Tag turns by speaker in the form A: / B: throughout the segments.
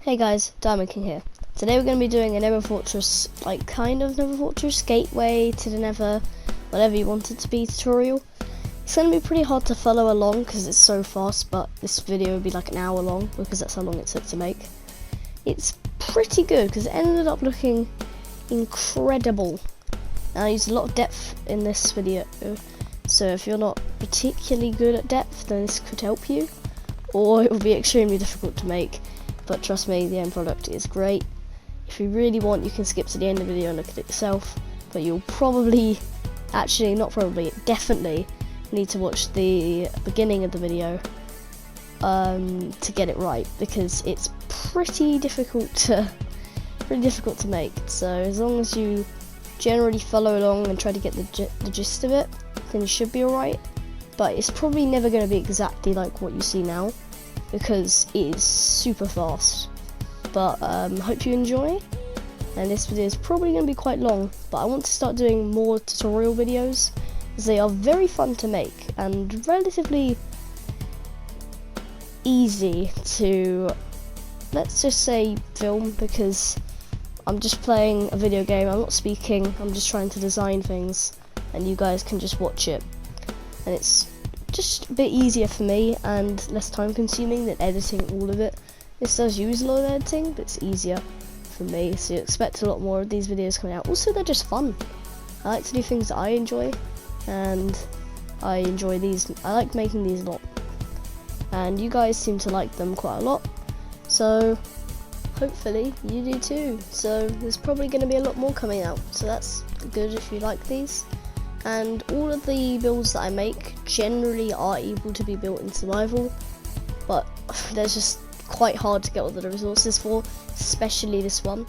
A: Hey guys, Diamond King here. Today we're going to be doing a Nether Fortress, kind of Nether Fortress, gateway to the Nether, whatever you want it to be tutorial. It's going to be pretty hard to follow along because it's so fast, but this video will be like an hour long because that's how long it took to make. It's pretty good because it ended up looking incredible. And I used a lot of depth in this video, so if you're not particularly good at depth, then this could help you, or it will be extremely difficult to make. But trust me, the end product is great. If you really want, you can skip to the end of the video and look at it yourself, but you'll probably, definitely need to watch the beginning of the video to get it right, because it's pretty difficult to make. So as long as you generally follow along and try to get the gist of it, then you should be alright. But it's probably never going to be exactly like what you see now, because it is super fast. But hope you enjoy, and this video is probably going to be quite long, but I want to start doing more tutorial videos as they are very fun to make and relatively easy to, let's just say, film, because I'm just playing a video game, I'm not speaking, I'm just trying to design things and you guys can just watch it, and it's just a bit easier for me and less time consuming than editing all of it. This does use a lot of editing, but it's easier for me, so you expect a lot more of these videos coming out. Also, they're just fun. I like to do things that I enjoy, and I enjoy these. I like making these a lot, and you guys seem to like them quite a lot, so hopefully you do too. So there's probably going to be a lot more coming out, so that's good if you like these. And all of the builds that I make generally are able to be built in survival, but there's just quite hard to get all the resources for, especially this one.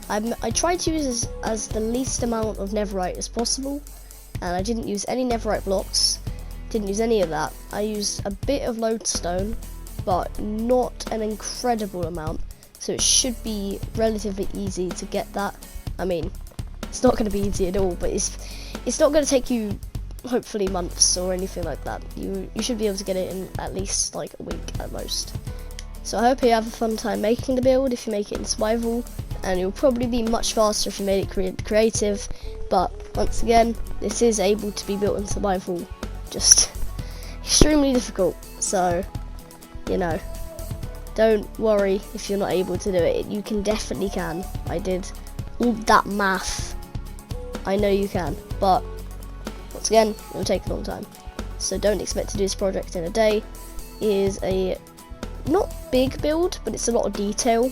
A: I tried to use as the least amount of netherite as possible, and I didn't use any netherite blocks, didn't use any of that. I used a bit of lodestone, but not an incredible amount, so it should be relatively easy to get that. I mean, it's not going to be easy at all, but it's not going to take you, hopefully, months or anything like that. You should be able to get it in at least like a week at most. So I hope you have a fun time making the build if you make it in survival, and you'll probably be much faster if you made it creative. But once again, this is able to be built in survival, just extremely difficult. So, you know, don't worry if you're not able to do it. You definitely can. I did all that math. I know you can, but once again, it will take a long time. So don't expect to do this project in a day. It is a not big build, but it's a lot of detail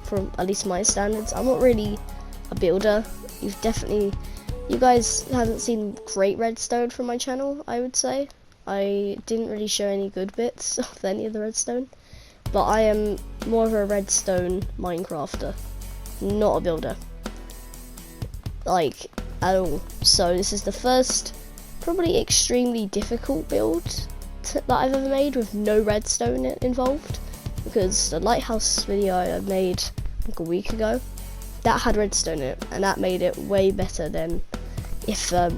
A: from at least my standards. I'm not really a builder. You guys haven't seen great redstone from my channel, I would say. I didn't really show any good bits of any of the redstone, but I am more of a redstone Minecrafter, not a builder, like, at all. So this is the first probably extremely difficult build that I've ever made with no redstone involved, because the lighthouse video I made like a week ago, that had redstone in it, and that made it way better than if it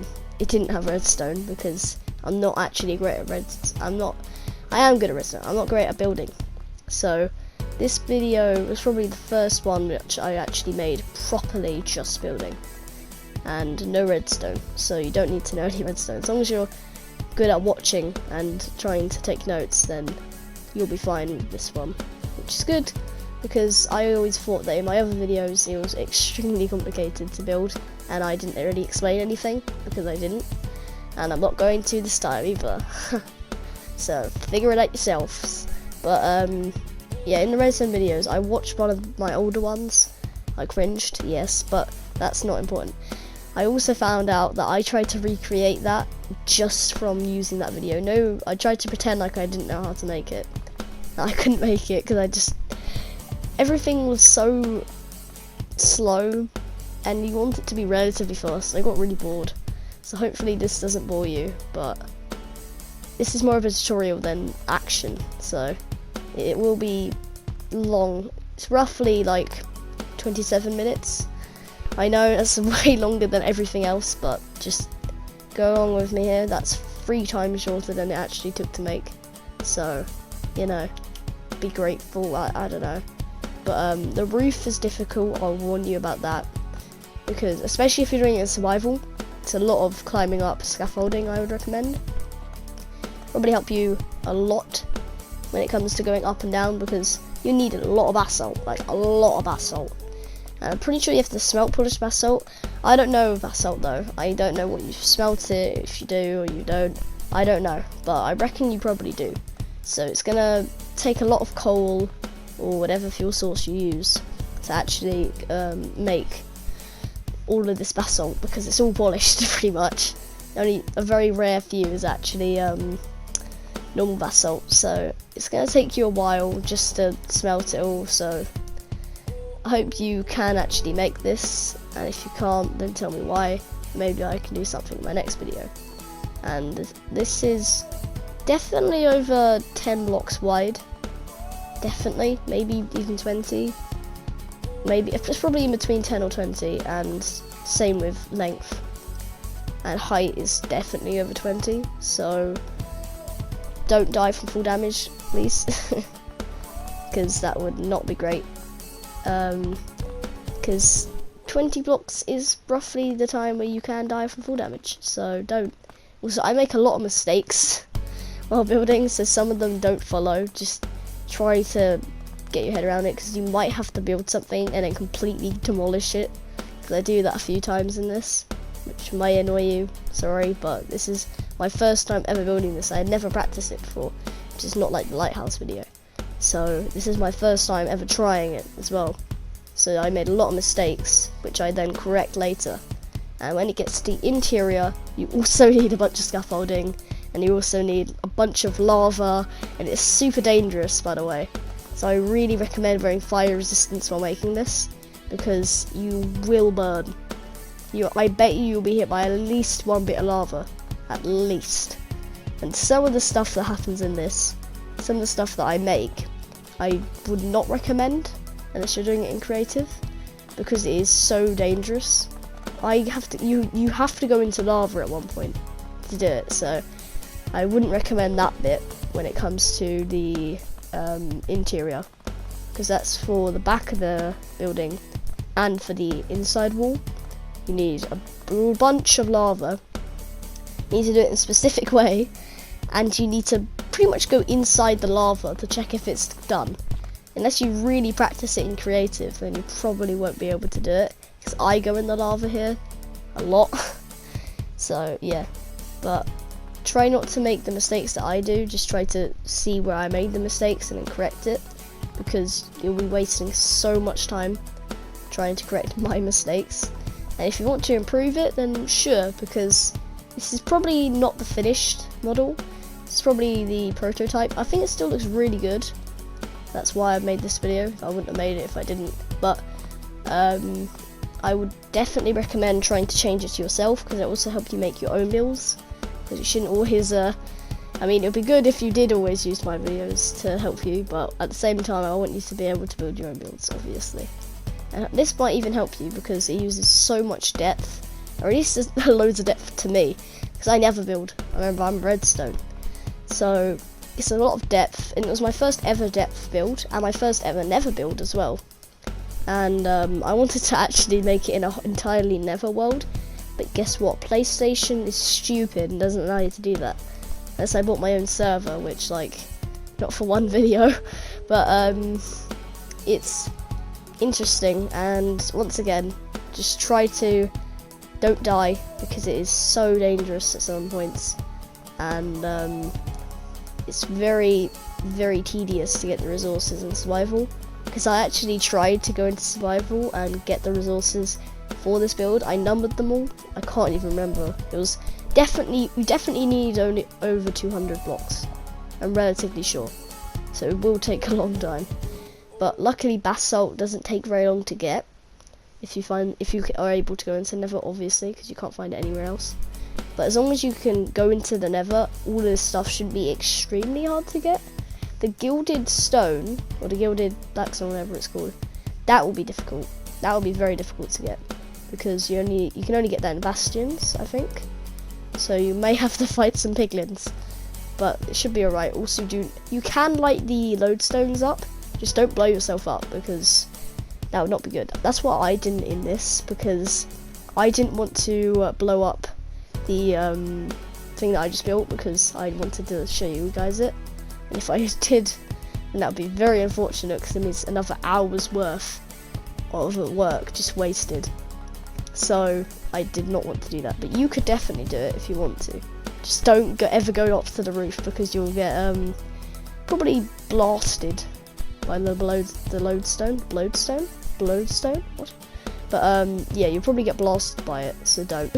A: didn't have redstone, because I'm not actually great at redstone. I am good at redstone, I'm not great at building. So this video was probably the first one which I actually made properly just building, and no redstone, so you don't need to know any redstone. As long as you're good at watching and trying to take notes, then you'll be fine with this one, which is good, because I always thought that in my other videos it was extremely complicated to build, and I didn't really explain anything, because I didn't, and I'm not going to this time either. So figure it out yourselves. But yeah, in the redstone videos, I watched one of my older ones. I cringed, yes, but that's not important. I also found out that I tried to recreate that just from using that video. No, I tried to pretend like I didn't know how to make it. I couldn't make it because everything was so slow, and you want it to be relatively fast. I got really bored. So hopefully this doesn't bore you, but this is more of a tutorial than action, so it will be long. It's roughly like 27 minutes. I know that's way longer than everything else, but just go along with me here. That's 3 times shorter than it actually took to make. So, you know, be grateful. I don't know. But the roof is difficult, I'll warn you about that, because especially if you're doing it in survival, it's a lot of climbing up scaffolding. I would recommend. Probably help you a lot when it comes to going up and down, because you need a lot of basalt, like a lot of basalt. And I'm pretty sure you have to smelt polished basalt. I don't know basalt though. I don't know what you smelt it, if you do or you don't. I don't know, but I reckon you probably do. So it's gonna take a lot of coal or whatever fuel source you use to actually make all of this basalt, because it's all polished pretty much. Only a very rare few is actually normal basalt, so it's gonna take you a while just to smelt it all. So I hope you can actually make this, and if you can't, then tell me why. Maybe I can do something in my next video. And this is definitely over 10 blocks wide. Definitely, maybe even 20. Maybe it's probably in between 10 or 20, and same with length. And height is definitely over 20. So don't die from full damage, please, because that would not be great. Because 20 blocks is roughly the time where you can die from full damage, so don't. Also, I make a lot of mistakes while building, so some of them don't follow. Just try to get your head around it, because you might have to build something and then completely demolish it, because I do that a few times in this, which may annoy you, sorry, but this is my first time ever building this. I had never practiced it before, which is not like the lighthouse video. So this is my first time ever trying it as well. So I made a lot of mistakes, which I then correct later. And when it gets to the interior, you also need a bunch of scaffolding, and you also need a bunch of lava, and it's super dangerous, by the way. So I really recommend wearing fire resistance while making this, because you will burn. I bet you'll be hit by at least one bit of lava, at least. And some of the stuff that happens in this, some of the stuff that I make, I would not recommend unless you're doing it in creative, because it is so dangerous. You have to go into lava at one point to do it, so I wouldn't recommend that bit when it comes to the interior, because that's for the back of the building and for the inside wall. You need a bunch of lava. You need to do it in a specific way, and you need to pretty much go inside the lava to check if it's done. Unless you really practice it in creative, then you probably won't be able to do it, because I go in the lava here a lot. So yeah, but try not to make the mistakes that I do. Just try to see where I made the mistakes and then correct it, because you'll be wasting so much time trying to correct my mistakes. And if you want to improve it, then sure, because this is probably not the finished model. It's probably the prototype. I think it still looks really good. That's why I made this video. I wouldn't have made it if I didn't. But I would definitely recommend trying to change it to yourself, because it also helps you make your own builds. Because you shouldn't always, I mean, it would be good if you did always use my videos to help you, but at the same time, I want you to be able to build your own builds, obviously. And this might even help you, because it uses so much depth, or at least there's loads of depth to me, because I never build. I remember I'm redstone. So it's a lot of depth, and it was my first ever depth build, and my first ever Nether build as well. And I wanted to actually make it in an entirely Nether world, but guess what? PlayStation is stupid and doesn't allow you to do that. Unless I bought my own server, which, like, not for one video, but it's interesting. And once again, just try to don't die, because it is so dangerous at some points, and it's very, very tedious to get the resources in survival, because I actually tried to go into survival and get the resources for this build. I numbered them all. I can't even remember. It was you definitely need only over 200 blocks. I'm relatively sure. So it will take a long time. But luckily basalt doesn't take very long to get. If you are able to go into Nether, obviously, because you can't find it anywhere else. But as long as you can go into the Nether, all of this stuff should be extremely hard to get. The gilded stone, or the gilded blackstone, whatever it's called, that will be difficult. That will be very difficult to get, because you can only get that in bastions, I think. So you may have to fight some piglins, but it should be alright. Also, you can light the lodestones up Just don't blow yourself up, because that would not be good. That's what I didn't in this, because I didn't want to blow up the thing that I just built, because I wanted to show you guys it. And if I did, then that would be very unfortunate, because it means another hour's worth of work just wasted. So I did not want to do that, but you could definitely do it if you want to. Just don't ever go up to the roof, because you'll get probably blasted by the lodestone. What? But yeah, you'll probably get blasted by it, so don't.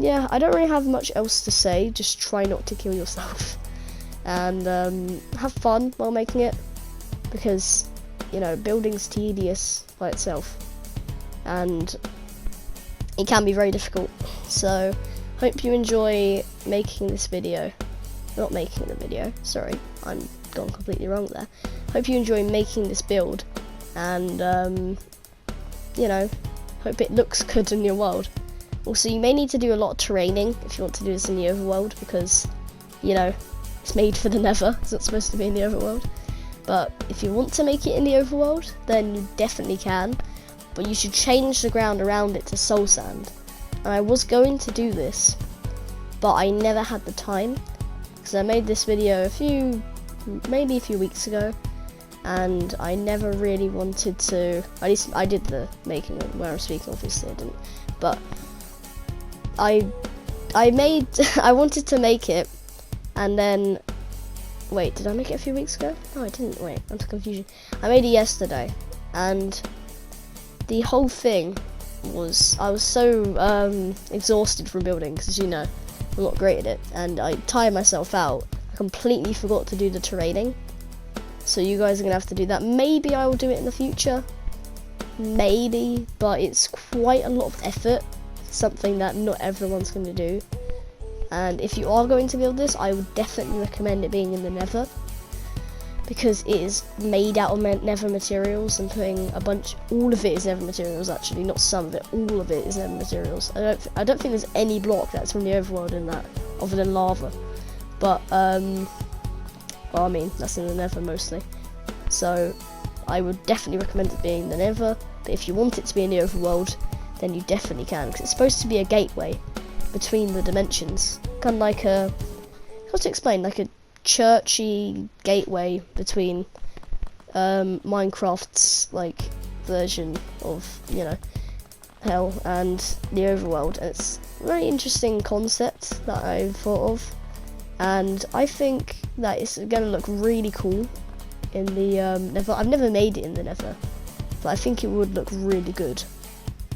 A: Yeah, I don't really have much else to say. Just try not to kill yourself, and have fun while making it, because you know, building's tedious by itself, and it can be very difficult. So hope you enjoy making this video. Not making the video, sorry, I'm gone completely wrong there. Hope you enjoy making this build, and you know, hope it looks good in your world. Also, you may need to do a lot of training if you want to do this in the overworld, because you know, it's made for the Nether. It's not supposed to be in the overworld. But if you want to make it in the overworld, then you definitely can. But you should change the ground around it to soul sand. And I was going to do this, but I never had the time, because I made this video maybe a few weeks ago, and I never really wanted to. At least I did the making it where I'm speaking, obviously I didn't. But I wanted to make it, and then, wait, did I make it a few weeks ago? No, I didn't. Wait, I'm confused. I made it yesterday, and the whole thing was, I was so exhausted from building, because you know, I'm not great at it, and I tired myself out. I completely forgot to do the terraining, so you guys are gonna have to do that. Maybe I will do it in the future, maybe, but it's quite a lot of effort, something that not everyone's going to do. And if you are going to build this, I would definitely recommend it being in the Nether, because it is made out of Nether materials, and putting all of it is Nether materials, actually, not some of it, all of it is Nether materials. I don't think there's any block that's from the overworld in that, other than lava. But well, I mean, that's in the Nether mostly. So I would definitely recommend it being in the Nether, but if you want it to be in the overworld, then you definitely can, because it's supposed to be a gateway between the dimensions, kind of like how to explain, like a churchy gateway between Minecraft's like version of, you know, hell and the overworld. And it's a very interesting concept that I've thought of, and I think that it's going to look really cool in the Nether. I've never made it in the Nether, but I think it would look really good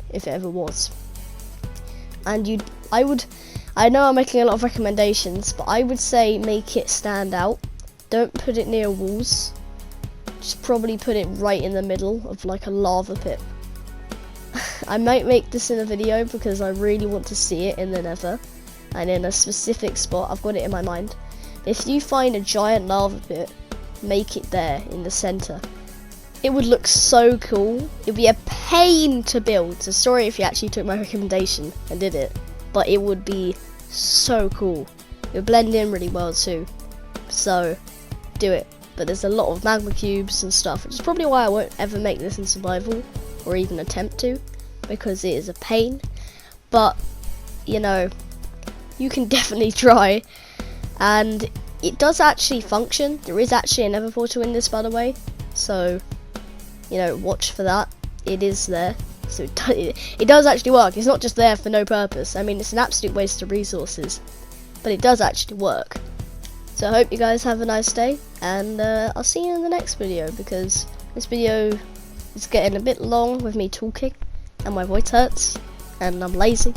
A: if it ever was. And I know I'm making a lot of recommendations, but I would say make it stand out. Don't put it near walls. Just probably put it right in the middle of like a lava pit. I might make this in a video, because I really want to see it in the Nether, and in a specific spot. I've got it in my mind. If you find a giant lava pit, make it there in the center. It would look so cool. It'd be a pain to build, so sorry if you actually took my recommendation and did it, but it would be so cool. It would blend in really well too, so do it. But there's a lot of magma cubes and stuff, which is probably why I won't ever make this in survival, or even attempt to, because it is a pain. But you know, you can definitely try, and it does actually function. There is actually a Nether portal in this, by the way, so you know, watch for that. It is there, so it does actually work. It's not just there for no purpose. I mean, it's an absolute waste of resources, but it does actually work. So I hope you guys have a nice day, and I'll see you in the next video, because this video is getting a bit long with me talking, and my voice hurts, and I'm lazy.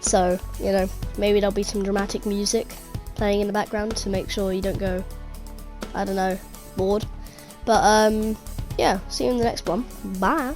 A: So, you know, maybe there'll be some dramatic music playing in the background to make sure you don't go, I don't know, bored. But yeah, see you in the next one. Bye.